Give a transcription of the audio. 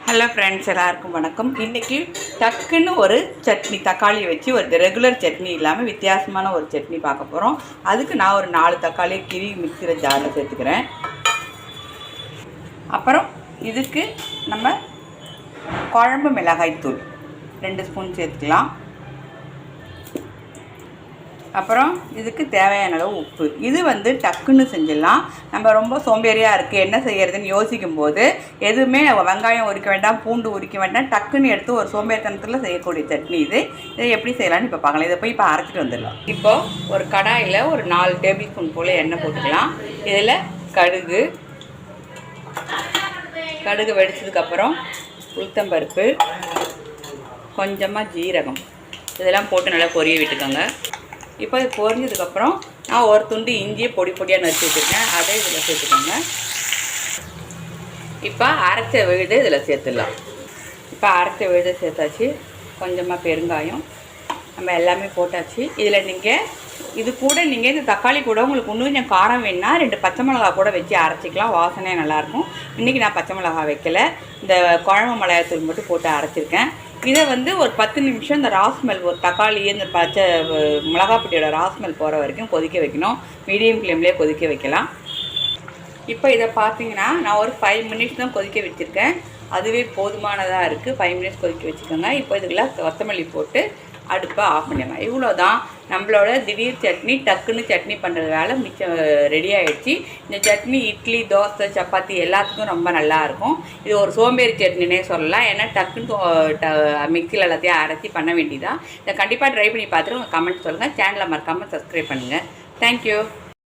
Hello friends, எல்லாருக்கும் வணக்கம். இன்றைக்கி டக்குன்னு ஒரு சட்னி, தக்காளியை வச்சு ஒரு ரெகுலர் சட்னி இல்லாமல் வித்தியாசமான ஒரு சட்னி பார்க்க போகிறோம். அதுக்கு நான் ஒரு 4 தக்காளியை கிரி மிக்சியில் ஜாரில் சேர்த்துக்கிறேன். அப்புறம் இதுக்கு நம்ம குழம்பு மிளகாய்த்தூள் 2 ஸ்பூன் சேர்த்துக்கலாம். அப்புறம் இதுக்கு தேவையான அளவு உப்பு. இது டக்குன்னு செஞ்சிடலாம். நம்ம ரொம்ப சோம்பேறியாக இருக்குது என்ன செய்கிறதுன்னு யோசிக்கும் போது எதுவுமே வெங்காயம் உரிக்க வேண்டாம், பூண்டு உரிக்க வேண்டாம், டக்குன்னு எடுத்து ஒரு சோம்பேறித்தனத்தில் செய்யக்கூடிய சட்னி இது. இதை எப்படி செய்யலான்னு இப்போ பார்க்கலாம். இதை போய் இப்போ அரைச்சிட்டு வந்துடலாம். இப்போது ஒரு கடாயில் ஒரு 4 டேபிள் ஸ்பூன் போல் எண்ணெய் போட்டுக்கலாம். இதில் கடுகு வெடிச்சதுக்கப்புறம் உளுத்தம்பருப்பு, கொஞ்சமாக ஜீரகம் இதெல்லாம் போட்டு நல்லா பொரிய விட்டுக்கோங்க. இப்போ இது பொரிஞ்சதுக்கப்புறம் நான் ஒரு துண்டு இஞ்சியை பொடி பொடியாக நறுக்கி வச்சுருக்கேன், அதை இதில் சேர்த்துக்கோங்க. இப்போ அரைச்ச விழுது இதில் சேர்த்துடலாம். இப்போ அரைச்ச விழுதை சேர்த்தாச்சு. கொஞ்சமாக பெருங்காயம், நம்ம எல்லாமே போட்டாச்சு. இதில் இது கூட நீங்கள் இந்த தக்காளி கூட உங்களுக்கு இன்னும் கொஞ்சம் காரம் வேணுன்னா 2 பச்சை மிளகா கூட வச்சு அரைச்சிக்கலாம், வாசனையாக நல்லாயிருக்கும். இன்றைக்கி நான் பச்சை மிளகா வைக்கலை, இந்த குழம்பு மிளகாய்த்தூள் மட்டும் போட்டு அரைச்சிருக்கேன். இதை ஒரு 10 நிமிஷம் இந்த ராஸ்மெல், ஒரு தக்காளி இந்த பச்சை மிளகாப்பொடியோட ராஸ்மெல் போகிற வரைக்கும் கொதிக்க வைக்கணும். மீடியம் ஃப்ளேம்லேயே கொதிக்க வைக்கலாம். இப்போ இதை பார்த்தீங்கன்னா நான் ஒரு 5 மினிட்ஸ் தான் கொதிக்க வச்சுருக்கேன், அதுவே போதுமானதாக இருக்குது. 5 மினிட்ஸ் கொதிக்க வச்சுக்கோங்க. இப்போ இதுக்குள்ள கொத்தமல்லி போட்டு அடுப்பை ஆஃப் பண்ணிடலாம். இவ்வளோ தான் நம்மளோட திடீர் சட்னி. டக்குன்னு சட்னி பண்ணுறது வேலை மிச்சம் ரெடி ஆகிடுச்சு. இந்த சட்னி இட்லி, தோசை, சப்பாத்தி எல்லாத்துக்கும் ரொம்ப நல்லாயிருக்கும். இது ஒரு சோம்பேறி சட்னினே சொல்லலாம். ஏன்னா டக்குன்னு மிக்சியில் எல்லாத்தையும் அரைச்சி பண்ண வேண்டியதான். இதை கண்டிப்பாக ட்ரை பண்ணி பார்த்துட்டு உங்கள் கமெண்ட் சொல்லுங்கள். சேனலை மறக்காமல் சப்ஸ்கிரைப் பண்ணுங்கள். தேங்க்யூ.